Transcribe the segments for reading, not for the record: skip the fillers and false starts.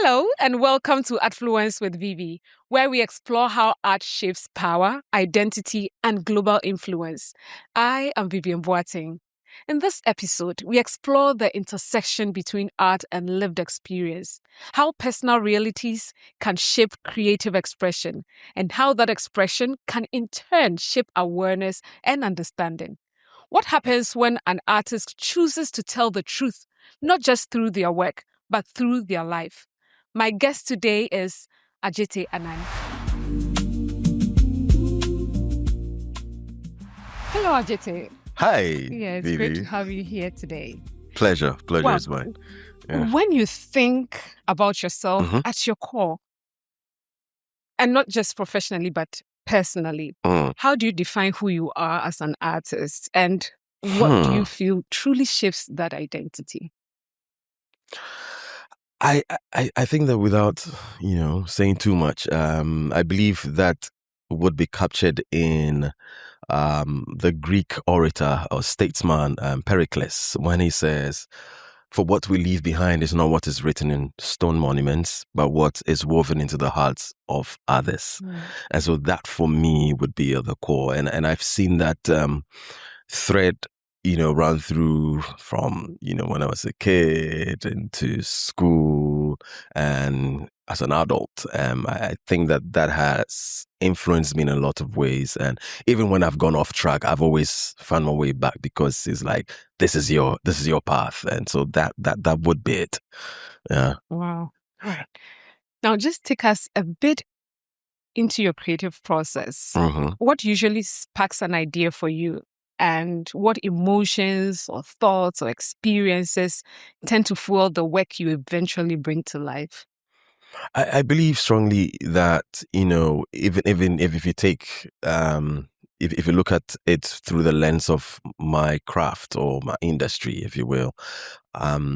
Hello, and welcome to Artfluence with Vivie, where we explore how art shapes power, identity, and global influence. I am Vivian Boateng. In this episode, we explore the intersection between art and lived experience, how personal realities can shape creative expression, and how that expression can in turn shape awareness and understanding. What happens when an artist chooses to tell the truth, not just through their work, but through their life? My guest today is Adjetey Anang. Hello, Adjetey. Hi, Yeah, it's great to have you here today. Pleasure is mine. Yeah. When you think about yourself at your core, and not just professionally, but personally, how do you define who you are as an artist? And what do you feel truly shapes that identity? I think that without saying too much, I believe that would be captured in the Greek orator or statesman Pericles when he says, "For what we leave behind is not what is written in stone monuments, but what is woven into the hearts of others." And so that for me would be at the core, and I've seen that thread run through from when I was a kid into school and as an adult. I think that has influenced me in a lot of ways, and even when I've gone off track, I've always found my way back because it's like this is your path, and so that would be it. Yeah. Wow. Right. Now, just take us a bit into your creative process. What usually sparks an idea for you? And what emotions or thoughts or experiences tend to fuel the work you eventually bring to life? I believe strongly that, even if you take, if you look at it through the lens of my craft or my industry, if you will,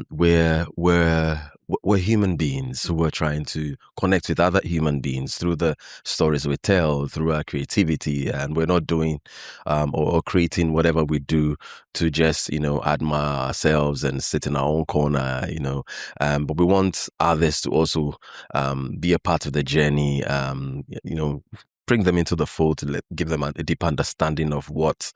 we're human beings who are trying to connect with other human beings through the stories we tell, through our creativity, and we're not doing or creating whatever we do to just admire ourselves and sit in our own corner, but we want others to also be a part of the journey, bring them into the fold to give them a deep understanding of what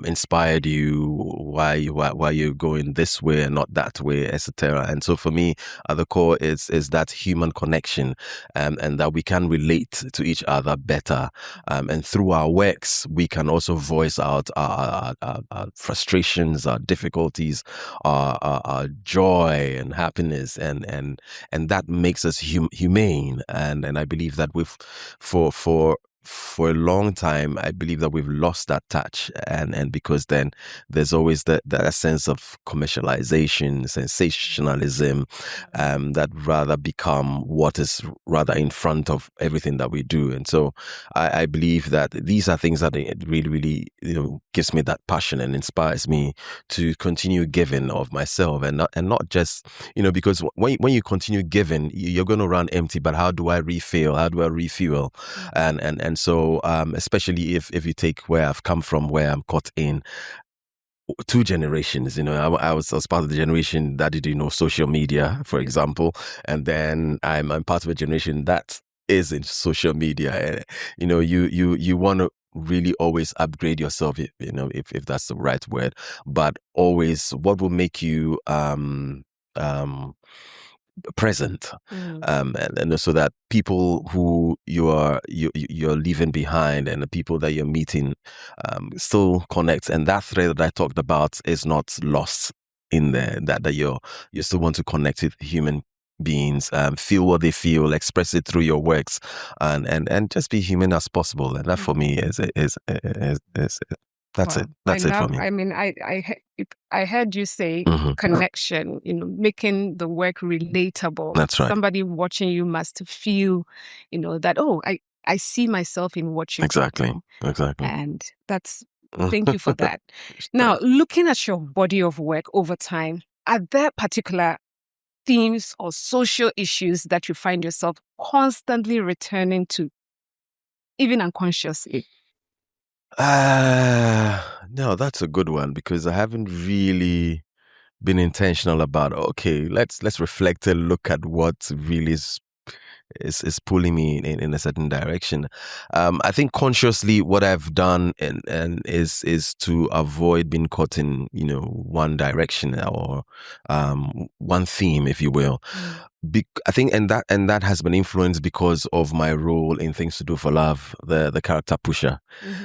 inspired you, why you're going this way and not that way, etc. And so for me, at the core is that human connection, and that we can relate to each other better, and through our works we can also voice out our frustrations, our difficulties, our joy and happiness, and that makes us humane. And I believe that for a long time, I believe that we've lost that touch, and because then there's always that sense of commercialization, sensationalism, that rather become what is rather in front of everything that we do. And so I believe that these are things that it really gives me that passion and inspires me to continue giving of myself, and not just because when you continue giving, you're going to run empty. But how do I refill? How do I refuel? And so especially if you take where I've come from, where I'm caught in 2 generations, I was part of the generation that did social media, for example, and then I'm part of a generation that is in social media. You want to really always upgrade yourself, if that's the right word, but always what will make you present, and so that people who you're leaving behind and the people that you're meeting still connect, and that thread that I talked about is not lost in there, that you still want to connect with human beings, feel what they feel, express it through your works, and just be human as possible. And that for me is that's it. That's it for me. I mean, I heard you say connection, making the work relatable. That's right. Somebody watching you must feel, that, oh, I see myself in what you're doing. Exactly. And thank you for that. Now, looking at your body of work over time, are there particular themes or social issues that you find yourself constantly returning to, even unconsciously? No, that's a good one, because I haven't really been intentional about, okay, let's reflect and look at what really is pulling me in a certain direction. I think consciously what I've done and is to avoid being caught in, one direction or one theme, if you will. I think and that has been influenced because of my role in Things to Do for Love, the character Pusher.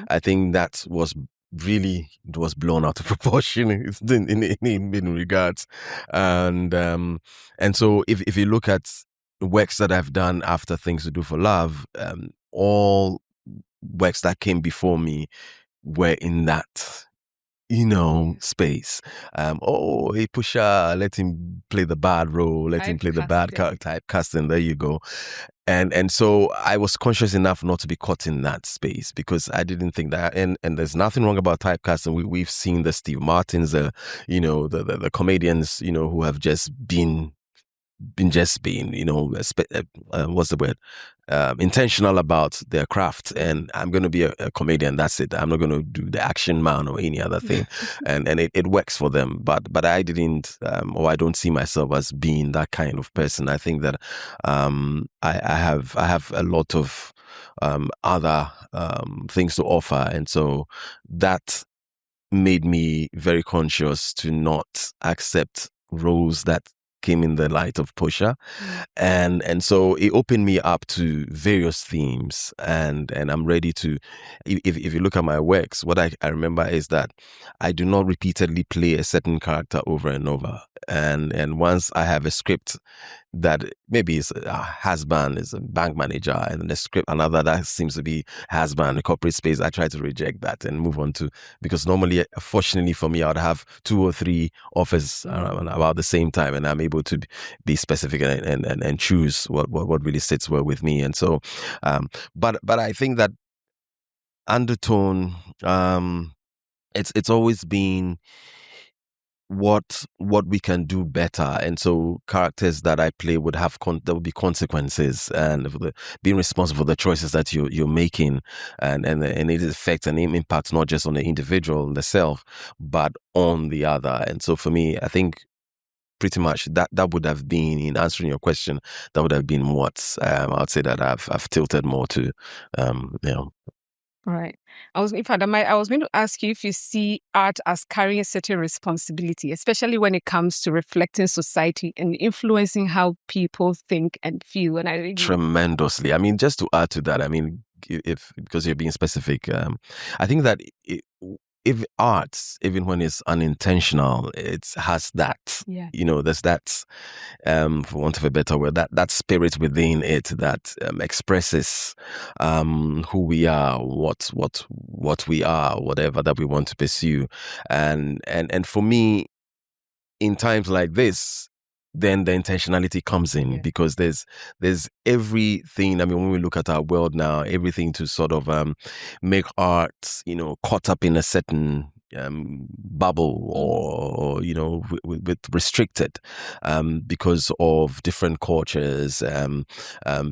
I think that was really, it was blown out of proportion in regards, and so if you look at works that I've done after Things to Do for Love, all works that came before me were in that, space. Hey, Pusha, let him play the bad role, let him play the bad type casting. There you go. And so I was conscious enough not to be caught in that space because I didn't think that. And there's nothing wrong about typecasting. We've seen the Steve Martins, the comedians, who have just been what's the word? Intentional about their craft, and I'm going to be a comedian. That's it. I'm not going to do the action man or any other thing, and it works for them. But I didn't, or I don't see myself as being that kind of person. I think that I have a lot of other things to offer, and so that made me very conscious to not accept roles that came in the light of Pusha. And so it opened me up to various themes, and I'm ready to, if you look at my works, what I remember is that I do not repeatedly play a certain character over and over. And once I have a script that maybe is a husband, is a bank manager, and the script another that seems to be husband, a corporate space, I try to reject that and move on to, because normally, fortunately for me, I would have 2 or 3 offers about the same time, and I'm able to be specific and choose what really sits well with me. And so, but I think that undertone, it's always been what we can do better. And so characters that I play would have there would be consequences, and being responsible for the choices that you're making, and it affects and it impacts not just on the individual, the self, but on the other. And so for me, I think pretty much that would have been, in answering your question, that would have been what I would say that I've tilted more to. All right. I was going to ask you if you see art as carrying a certain responsibility, especially when it comes to reflecting society and influencing how people think and feel. And I really tremendously. I mean, just to add to that, I mean, because you're being specific, I think that if art, even when it's unintentional, it has that, there's that, for want of a better word, that spirit within it that expresses who we are, what we are, whatever that we want to pursue, and for me, in times like this, then the intentionality comes in, because there's everything. I mean, when we look at our world now, everything to sort of make art, caught up in a certain bubble, or with restricted, because of different cultures,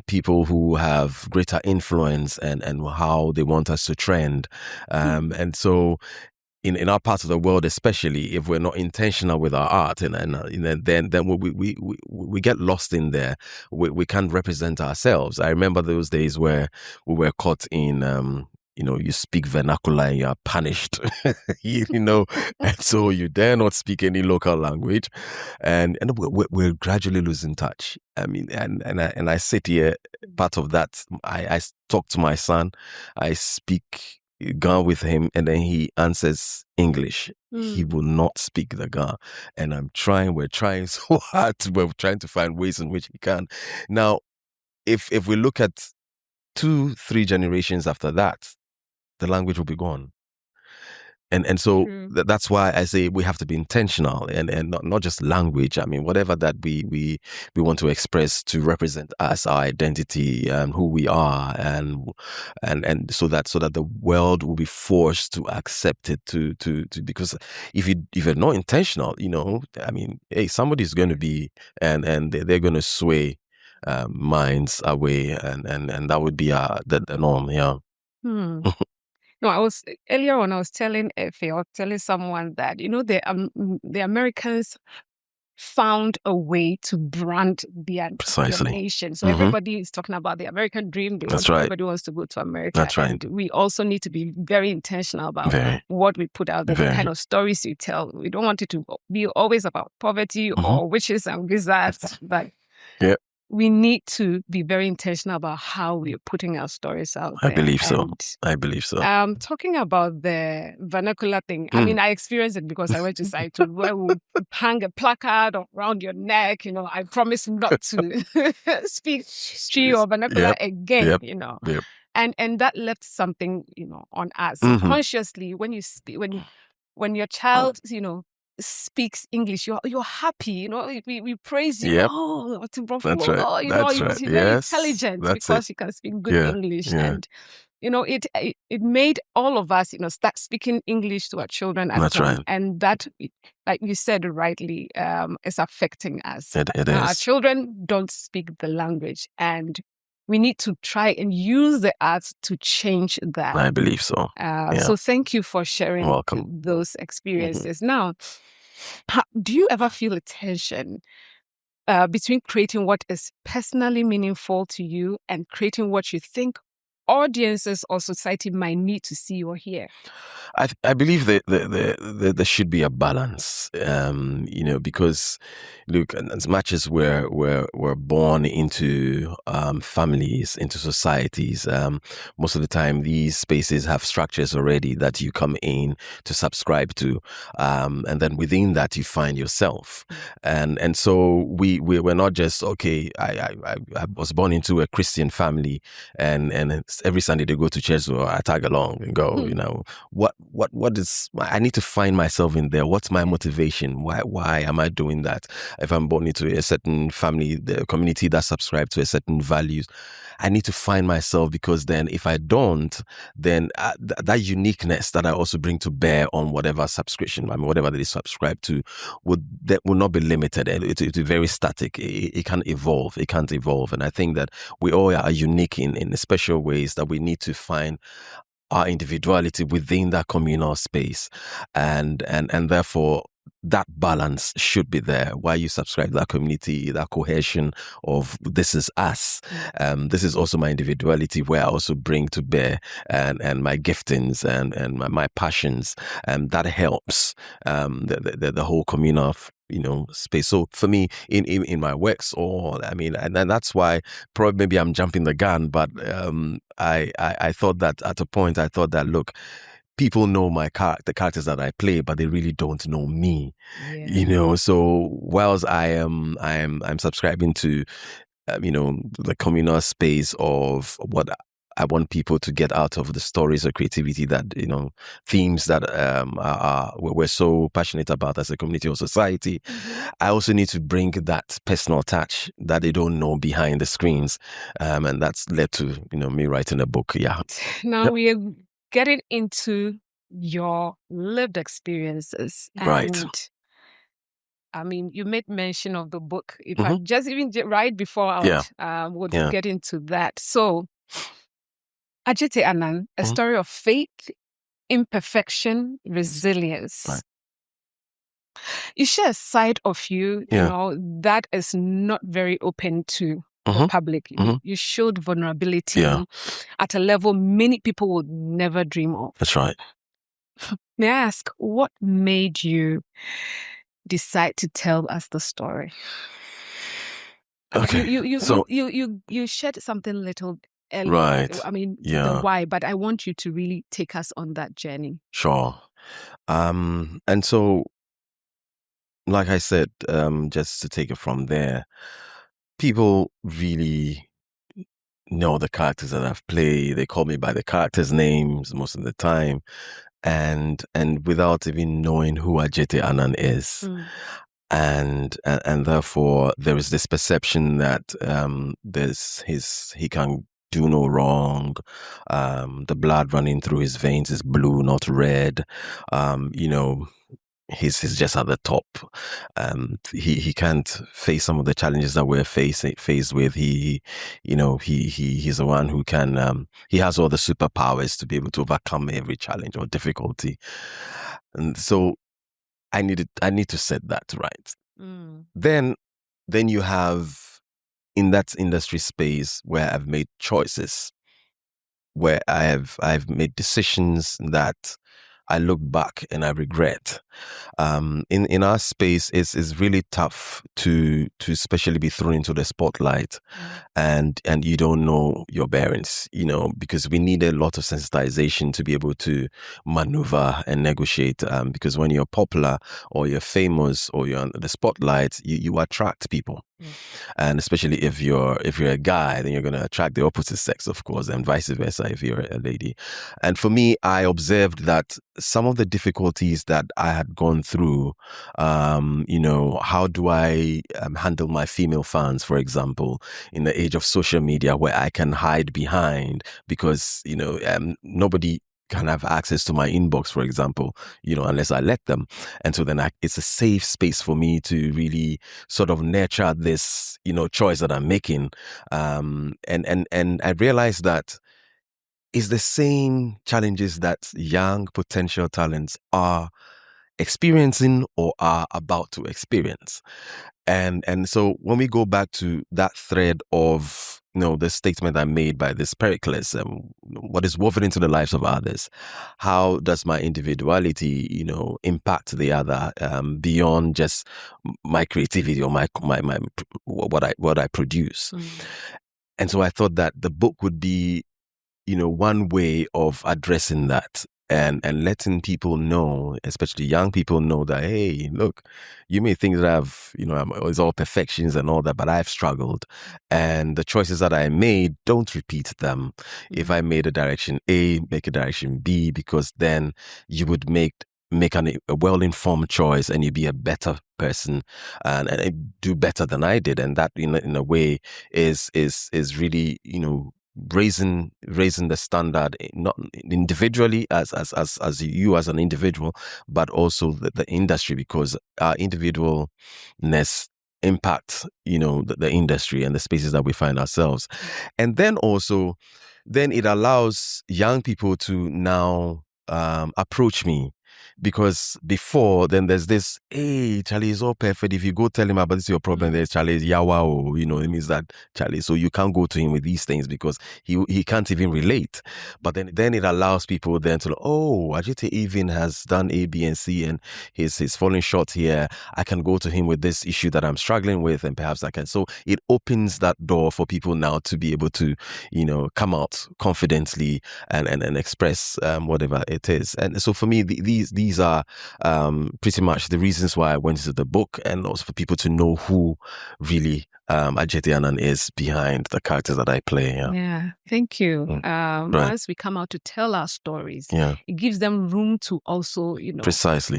people who have greater influence, and how they want us to trend, and so in our part of the world, especially if we're not intentional with our art, and then we get lost in there. We can't represent ourselves. I remember those days where we were caught in you speak vernacular and you're punished, and so you dare not speak any local language, and we're gradually losing touch. I mean, and I sit here, part of that, I talk to my son, I speak Ga with him, and then he answers English. He will not speak the Ga, and we're trying so hard, we're trying to find ways in which he can. Now, if we look at 2-3 generations after that, the language will be gone. And so that's why I say we have to be intentional, and not just language. I mean, whatever that we want to express to represent us, our identity, and who we are, and so that the world will be forced to accept it, to because if you're not intentional, I mean, hey, somebody's going to be, and they're going to sway minds away, and that would be the norm. Yeah. No, I was earlier on. I was telling Effie or telling someone that the Americans found a way to brand their Precisely. nation. So everybody is talking about the American dream. Everybody wants to go to America. That's right. And we also need to be very intentional about what we put out there, the kind of stories you tell. We don't want it to be always about poverty or witches and wizards, but we need to be very intentional about how we're putting our stories out there. I believe so. Talking about the vernacular thing, I mean, I experienced it because I went to Saito where we hang a placard around your neck, I promise not to speak Tree or vernacular again, And that left something, on us. Subconsciously, when you speak, when your child, speaks English, you're happy, we praise you. Oh, what's That's right. He's very intelligent because he can speak good English. And it made all of us, start speaking English to our children at home. Right. And that, like you said rightly, is affecting us. It is. Our children don't speak the language, and we need to try and use the arts to change that. I believe so. So thank you for sharing those experiences. Now, do you ever feel a tension between creating what is personally meaningful to you and creating what you think audiences or society might need to see or hear? I believe that there should be a balance, because look, as much as we're born into families, into societies, most of the time these spaces have structures already that you come in to subscribe to, and then within that you find yourself, and so we're not just I was born into a Christian family, and every Sunday they go to church, so I tag along and go. What is, I need to find myself in there. What's my motivation? Why am I doing that? If I'm born into a certain family, the community that subscribe to a certain values, I need to find myself, because then if I don't, then that uniqueness that I also bring to bear on whatever subscription, whatever they subscribe to, will not be limited. It will be very static. It can't evolve. It can't evolve. And I think that we all are unique in special ways, that we need to find our individuality within that communal space, and therefore that balance should be there. While you subscribe to that community, that cohesion of this is us, this is also my individuality, where I also bring to bear and my giftings and my passions, and that helps the whole communal space. So for me, in my works, and that's why probably maybe I'm jumping the gun, but I thought that at a point, look, people know the characters that I play, but they really don't know me. So whilst I'm subscribing to the communal space of what I want people to get out of the stories or creativity, that themes that we're so passionate about as a community or society. I also need to bring that personal touch that they don't know behind the screens, and that's led to me writing a book. Now we are getting into your lived experiences, right? I mean, you made mention of the book. In fact, just even right before we'll get into that. So, Adjetey Anang, a story of faith, imperfection, resilience. Right. You share a side of you, that is not very open to the public. You showed vulnerability at a level many people would never dream of. That's right. May I ask, what made you decide to tell us the story? Okay. You shared something little earlier. Right. I mean, the why, but I want you to really take us on that journey. Sure. And so, like I said, just to take it from there, people really know the characters that I've played. They call me by the characters' names most of the time, and without even knowing who Adjetey Anang is. And therefore there is this perception that he can do no wrong. The blood running through his veins is blue, not red. he's just at the top. He can't face some of the challenges that we're faced with. He's the one who can. He has all the superpowers to be able to overcome every challenge or difficulty, and so I need to set that right. Then you have, in that industry space where I've made choices, where I've made decisions that I look back and I regret. In our space, it's really tough to especially be thrown into the spotlight, and you don't know your bearings, because we need a lot of sensitization to be able to maneuver and negotiate. Because when you're popular or you're famous or you're on the spotlight, you attract people. And especially if you're a guy, then you're going to attract the opposite sex, of course, and vice versa if you're a lady. And for me, I observed that some of the difficulties that I had gone through, how do I handle my female fans, for example, in the age of social media, where I can hide behind, because nobody can have access to my inbox, for example, unless I let them. And so then it's a safe space for me to really sort of nurture this, choice that I'm making. And I realized that it's the same challenges that young potential talents are experiencing or are about to experience. And so when we go back to that thread of the statement I made by this Pericles, what is woven into the lives of others, how does my individuality impact the other, beyond just my creativity or my what I produce. And so I thought that the book would be one way of addressing that, and letting people know, especially young people know, that, hey, look, you may think that it's all perfections and all that, but I've struggled, and the choices that I made, don't repeat them. If I made a direction A, make a direction B, because then you would make a well-informed choice, and you'd be a better person, and do better than I did. And that in a way is really raising the standard, not individually as you as an individual, but also the industry, because our individualness impacts the industry and the spaces that we find ourselves. And then also it allows young people to now approach me, because before then there's this, hey, Charlie is all perfect. If you go tell him about this your problem, there's Charlie yawa, or it means that Charlie, so you can't go to him with these things because he can't even relate. But then it allows people then to, oh, Adjetey even has done A, B, and C, and he's falling short here. I can go to him with this issue that I'm struggling with, and perhaps I can. So it opens that door for people now to be able to come out confidently and express whatever it is. And so for me, these are pretty much the reasons why I went into the book, and also for people to know who really Adjetey Anang is behind the characters that I play. Yeah, thank you. Right. Once we come out to tell our stories, it gives them room to also, precisely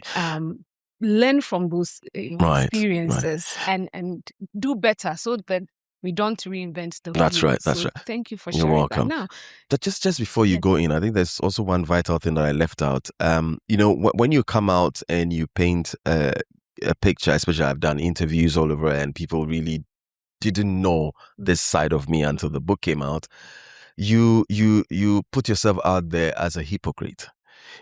learn from those experiences, and do better, so that we don't reinvent the wheel. That's right. Thank you for You're sharing welcome. that. Now, just before you go in, I think there's also one vital thing that I left out. When you come out and you paint a picture, especially I've done interviews all over, and people really didn't know this side of me until the book came out. You put yourself out there as a hypocrite.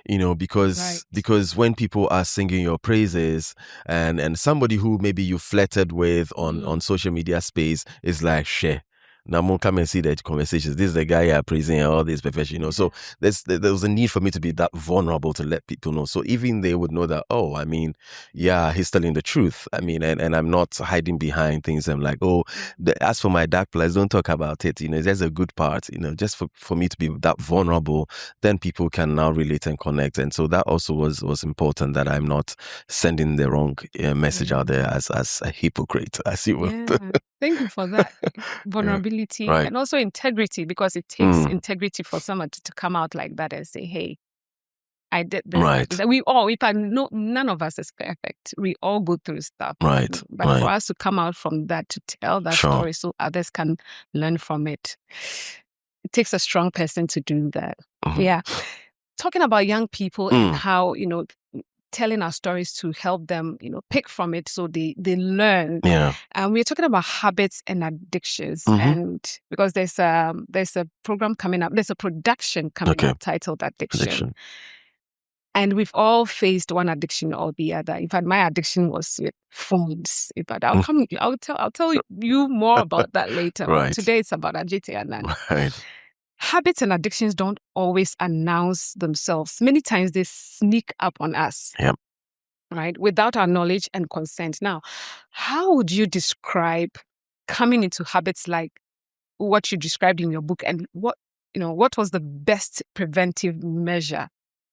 Because when people are singing your praises, and somebody who maybe you flirted with on social media space is like, share. Now, more come and see the conversations. This is the guy you're praising, all this perfection, So there was a need for me to be that vulnerable to let people know. So even they would know that, oh, I mean, yeah, he's telling the truth. I mean, and I'm not hiding behind things. I'm like, oh, as for my dark place, don't talk about it. There's a good part, just for me to be that vulnerable, then people can now relate and connect. And so that also was important, that I'm not sending the wrong message out there as a hypocrite, as you will. Yeah. Thank you for that. Vulnerability and also integrity, because it takes integrity for someone to come out like that and say, hey, I did this. Right. None of us is perfect. We all go through stuff. Right. But for us to come out from that, to tell that story so others can learn from it, it takes a strong person to do that. Yeah. Talking about young people and how, telling our stories to help them, pick from it so they learn. Yeah. And we're talking about habits and addictions. Mhm. And because there's a program coming up, there's a production coming up titled Addiction. And we've all faced one addiction or the other. In fact, my addiction was with phones. But I'll tell you more about that later. Right. Today it's about Adjetey Anang. Right. Habits and addictions don't always announce themselves. Many times they sneak up on us. Yep. Right? Without our knowledge and consent. Now, how would you describe coming into habits like what you described in your book, and what was the best preventive measure,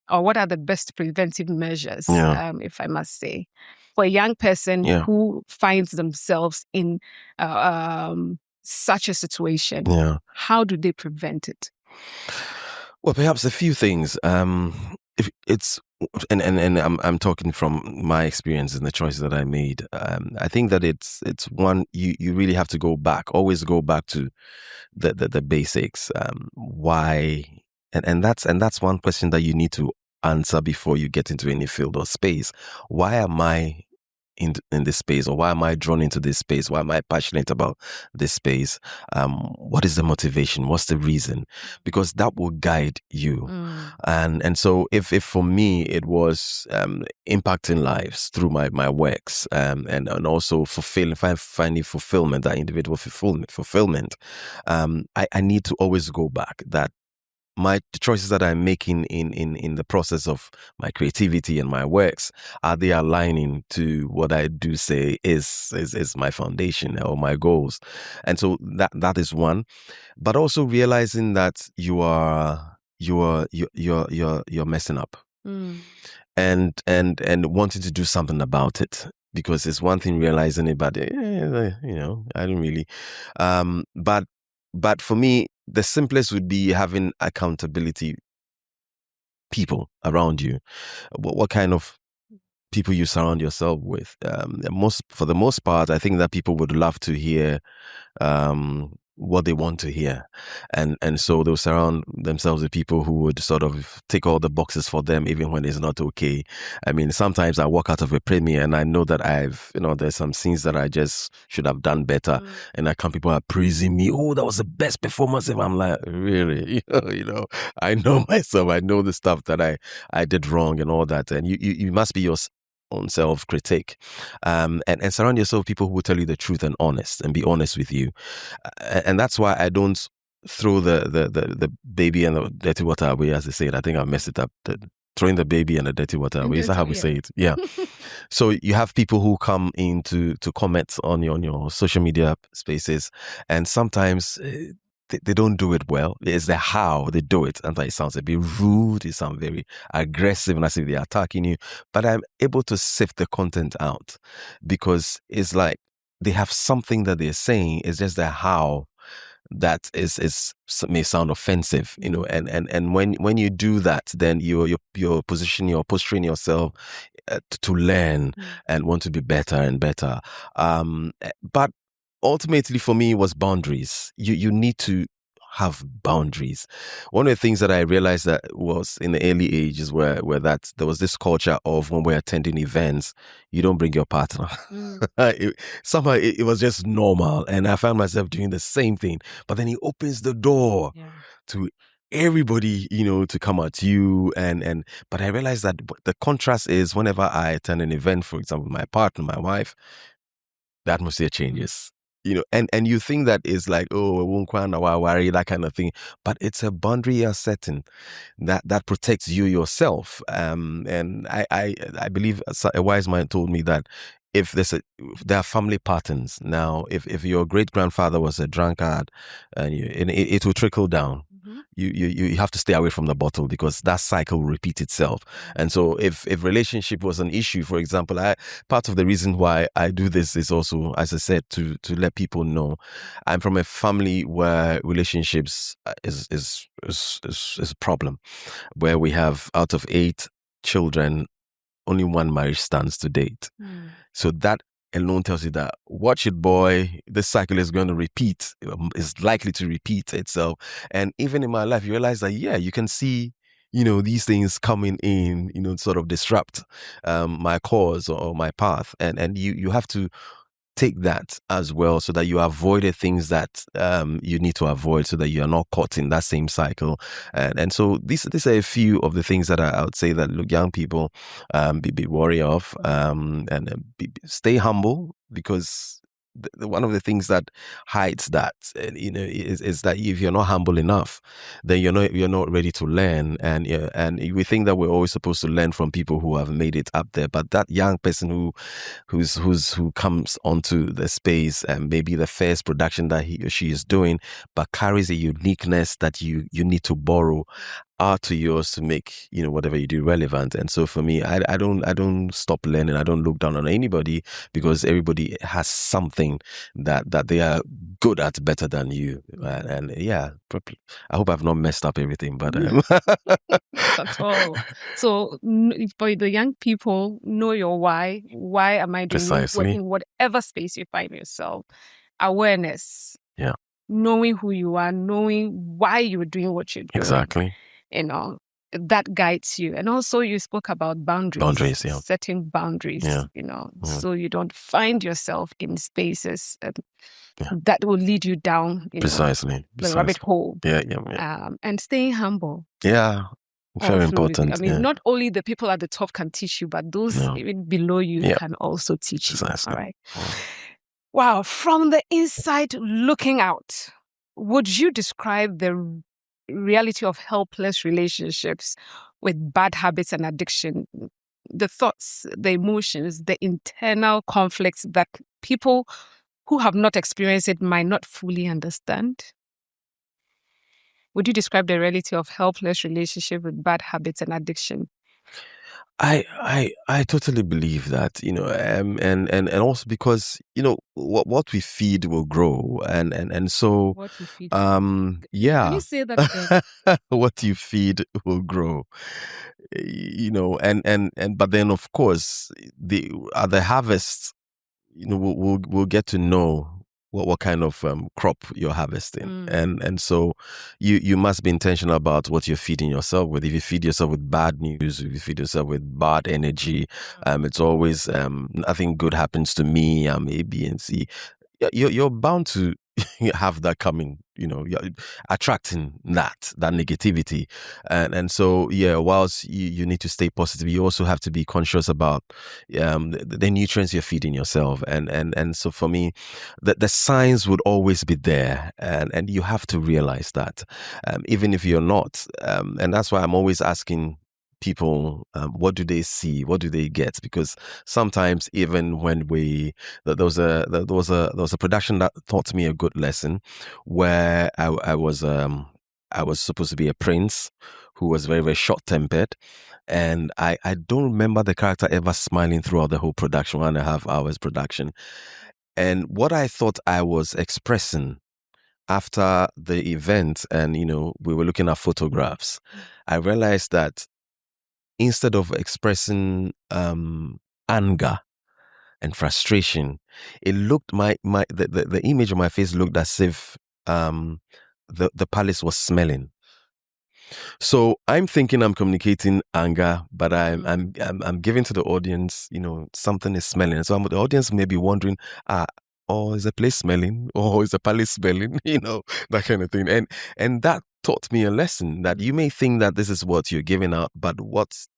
or what are the best preventive measures, if I must say, for a young person who finds themselves in such a situation? How do they prevent it? Well, perhaps a few things. If it's and I'm talking from my experience and the choices that I made. I think that it's one, you really have to always go back to the basics. Why, and that's one question that you need to answer before you get into any field or space. Why am I in this space, or why am I drawn into this space? Why am I passionate about this space? What is the motivation? What's the reason? Because that will guide you. And so if for me it was impacting lives through my works, and also finding fulfillment, that individual fulfillment, I need to always go back that the choices that I'm making in the process of my creativity and my works, are they aligning to what I do say is my foundation or my goals? And so that is one. But also realizing that you're messing up, and wanting to do something about it. Because it's one thing realizing it, but I don't really. But for me, the simplest would be having accountability people around you. What kind of people you surround yourself with? For the most part, I think that people would love to hear what they want to hear, and so they'll surround themselves with people who would sort of tick all the boxes for them, even when it's not okay. I mean, sometimes I walk out of a premiere and I know that there's some scenes that I just should have done better, and people are praising me. Oh, that was the best performance ever. I'm like, really? I know myself. I know the stuff that I did wrong and all that, and you must be your own self-critic, and surround yourself with people who will tell you the truth and be honest with you. And that's why I don't throw the baby and the dirty water away, as they say it. I think I messed it up. Throwing the baby and the dirty water away. Is that how we say it? Yeah. So you have people who come in to comment on your social media spaces, and sometimes they don't do it well. It's the how they do it. And it sounds a bit rude. It sounds very aggressive, and as if they're attacking you. But I'm able to sift the content out, because it's like they have something that they're saying. It's just the how that may sound offensive, and when you do that, then you're posturing yourself to learn and want to be better and better. But ultimately, for me, it was boundaries. You need to have boundaries. One of the things that I realized that was in the early ages where that there was this culture of, when we're attending events, you don't bring your partner. Somehow it was just normal, and I found myself doing the same thing. But then it opens the door to everybody, to come at you, but I realized that the contrast is, whenever I attend an event, for example, my partner, my wife, the atmosphere changes. And you think that is like, oh, it won't worry, that kind of thing. But it's a boundary you're setting that protects you yourself. And I believe a wise man told me that if there are family patterns. Now, if your great grandfather was a drunkard, and it will trickle down. You have to stay away from the bottle, because that cycle will repeat itself. And so if relationship was an issue, for example, part of the reason why I do this is also, as I said, to let people know I'm from a family where relationships is a problem, where we have, out of 8 children, only 1 marriage stands to date. So that alone tells you that, watch it, boy, this cycle is going to repeat, is likely to repeat itself. And even in my life, you realize that, you can see these things coming in, sort of disrupt my cause or my path. And you have to take that as well so that you avoid the things that you need to avoid so that you're not caught in that same cycle. And so these are a few of the things that I would say that, look, young people be wary of, and stay humble, because one of the things that hides that, is that if you're not humble enough, then you're not ready to learn. And we think that we're always supposed to learn from people who have made it up there, but that young person who comes onto the space, and maybe the first production that he or she is doing, but carries a uniqueness that you need to borrow are to yours to make whatever you do relevant. And so for me, I don't stop learning. I don't look down on anybody, because everybody has something that they are good at better than you. And yeah, I hope I've not messed up everything, but Not at all. So for the young people, know your why. Why am I doing Precisely. in whatever space you find yourself? Awareness. Yeah. Knowing who you are, knowing why you're doing what you're doing. Exactly. That guides you. And also you spoke about boundaries. Yeah. Setting boundaries, Yeah. so you don't find yourself in spaces that will lead you down, Precisely. the rabbit hole. Yeah. And staying humble. Yeah. Very important. I mean, not only the people at the top can teach you, but those even below you can also teach you. All right. Wow. From the inside looking out, would you describe the reality of helpless relationships with bad habits and addiction? The thoughts, the emotions, the internal conflicts that people who have not experienced it might not fully understand? Would you describe the reality of helpless relationship with bad habits and addiction? I totally believe that, and also because what we feed will grow, and so What you feed. yeah. Can you say that again? What you feed will grow, and but then of course at the harvest, we'll get to know what kind of crop you're harvesting. And so you must be intentional about what you're feeding yourself with. If you feed yourself with bad news, if you feed yourself with bad energy, it's always nothing good happens to me, I'm A, B, and C. You're bound to have that coming, you're attracting that negativity. And so, yeah, whilst you need to stay positive, you also have to be conscious about the nutrients you're feeding yourself. And so for me, the signs would always be there, and you have to realize that, even if you're not. And that's why I'm always asking people, what do they see, what do they get? Because sometimes, even when there was a production that taught me a good lesson, where I was supposed to be a prince who was very, very short-tempered, and I don't remember the character ever smiling throughout the whole production, 1.5 hours production. And what I thought I was expressing after the event, and we were looking at photographs, I realized that instead of expressing anger and frustration, it looked the image of my face looked as if the palace was smelling. So I'm thinking I'm communicating anger, but I'm giving to the audience, something is smelling. So the audience may be wondering, or is the place smelling, or is the palace smelling, that kind of thing. And that taught me a lesson, that you may think that this is what you're giving out, but what's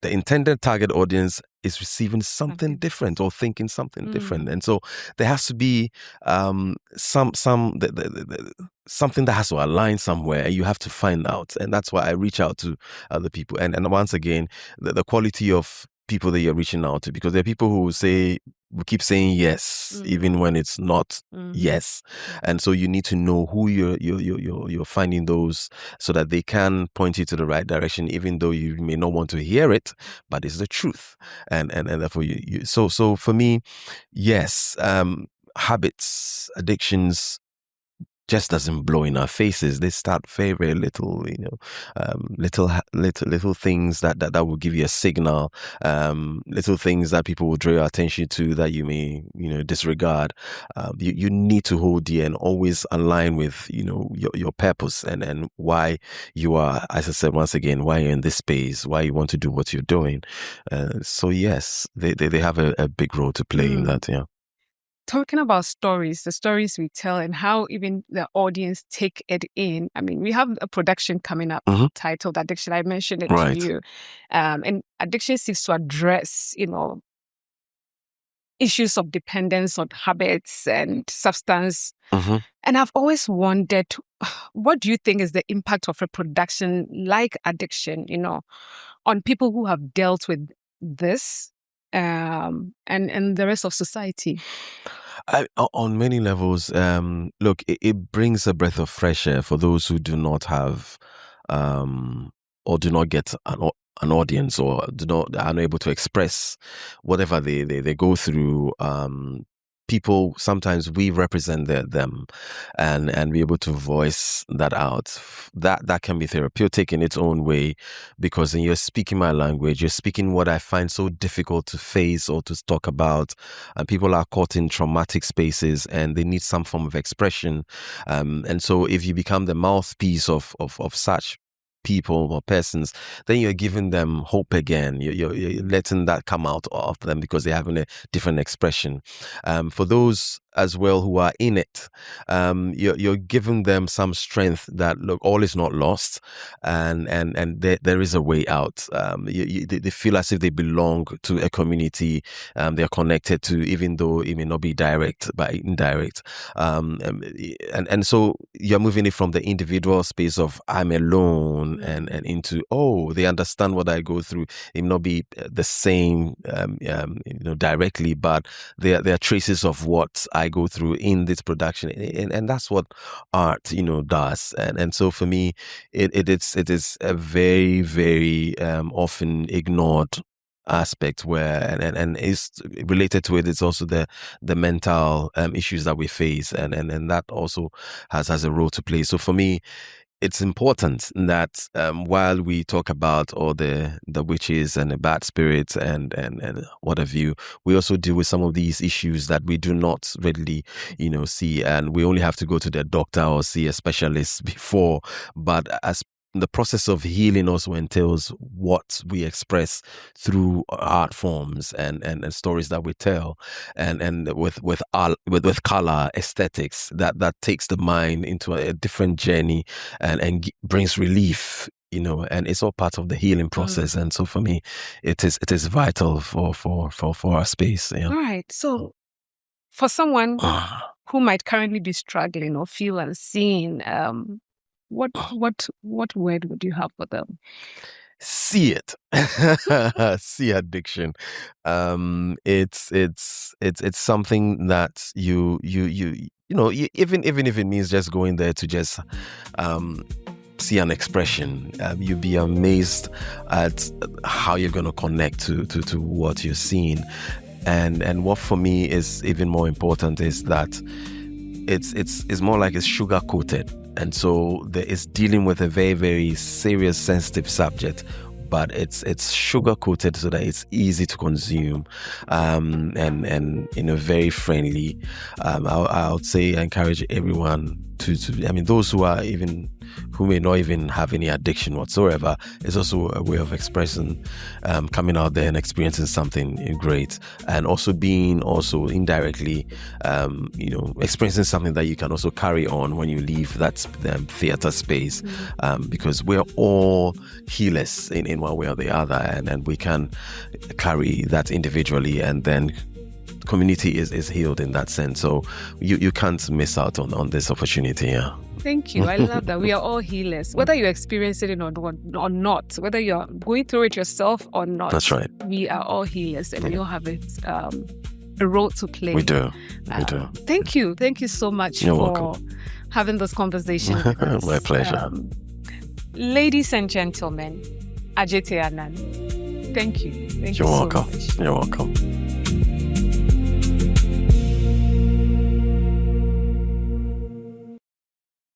the intended target audience is receiving something different, or thinking something different. And so there has to be something that has to align somewhere, and you have to find out. And that's why I reach out to other people. And once again, the quality of people that you're reaching out to, because there are people who will keep saying yes, even when it's not yes. And so you need to know who you're finding those, so that they can point you to the right direction, even though you may not want to hear it, but it's the truth. And therefore so for me, yes, habits, addictions, just doesn't blow in our faces. They start very, very little, little things that will give you a signal, little things that people will draw your attention to that you may, disregard. You need to hold dear and always align with, your purpose and why you are, as I said, once again, why you're in this space, why you want to do what you're doing. So yes, they have a big role to play in that, yeah. Talking about stories, the stories we tell and how even the audience take it in. I mean, we have a production coming up titled Addiction. I mentioned it to you. And addiction seeks to address, issues of dependence on habits and substance. And I've always wondered, what do you think is the impact of a production like Addiction, on people who have dealt with this? And the rest of society? On many levels, look, it brings a breath of fresh air for those who do not have or do not get an audience or are unable to express whatever they go through. People, sometimes we represent them and be able to voice that out. That can be therapeutic in its own way, because then you're speaking my language, you're speaking what I find so difficult to face or to talk about. And people are caught in traumatic spaces and they need some form of expression. And so if you become the mouthpiece of such people or persons, then you're giving them hope again. You're letting that come out of them because they're having a different expression. For those as well who are in it, you're giving them some strength that, look, all is not lost, and there is a way out. They feel as if they belong to a community they're connected to, even though it may not be direct but indirect. And so you're moving it from the individual space of I'm alone and into, they understand what I go through. It may not be the same directly, but there are traces of what I go through in this production, and that's what art does. And so for me, it is a very, very often ignored aspect where and is related to it. It's also the mental issues that we face, and that also has a role to play. So for me, it's important that while we talk about all the witches and the bad spirits and what have you, we also deal with some of these issues that we do not readily, see, and we only have to go to the doctor or see a specialist before. But as the process of healing also entails what we express through art forms and stories that we tell, and with color, aesthetics that takes the mind into a different journey and brings relief, and it's all part of the healing process. And so for me, it is vital for our space. All right. So for someone who might currently be struggling or feel unseen, what word would you have for them? See it. See addiction. It's something that you even if it means just going there to just see an expression, you'll be amazed at how you're going to connect to what you're seeing. And what for me is even more important is that it's more like it's sugar coated. And so it's dealing with a very, very serious, sensitive subject, but it's sugar coated so that it's easy to consume, and very friendly. I would say I encourage everyone to those who may not even have any addiction whatsoever. It's also a way of expressing, coming out there and experiencing something great, and also being indirectly, experiencing something that you can also carry on when you leave that theater space, because we're all healers in one way or the other, and we can carry that individually, and then community is healed in that sense. So you can't miss out on this opportunity. Yeah. Thank you. I love that. We are all healers. Whether you experience it or not, whether you're going through it yourself or not. That's right. We are all healers, and we all have a role to play. We do. Thank you. Thank you so much for having this conversation with us. My pleasure. Ladies and gentlemen, Adjetey Anang. Thank you. You're welcome. You're welcome.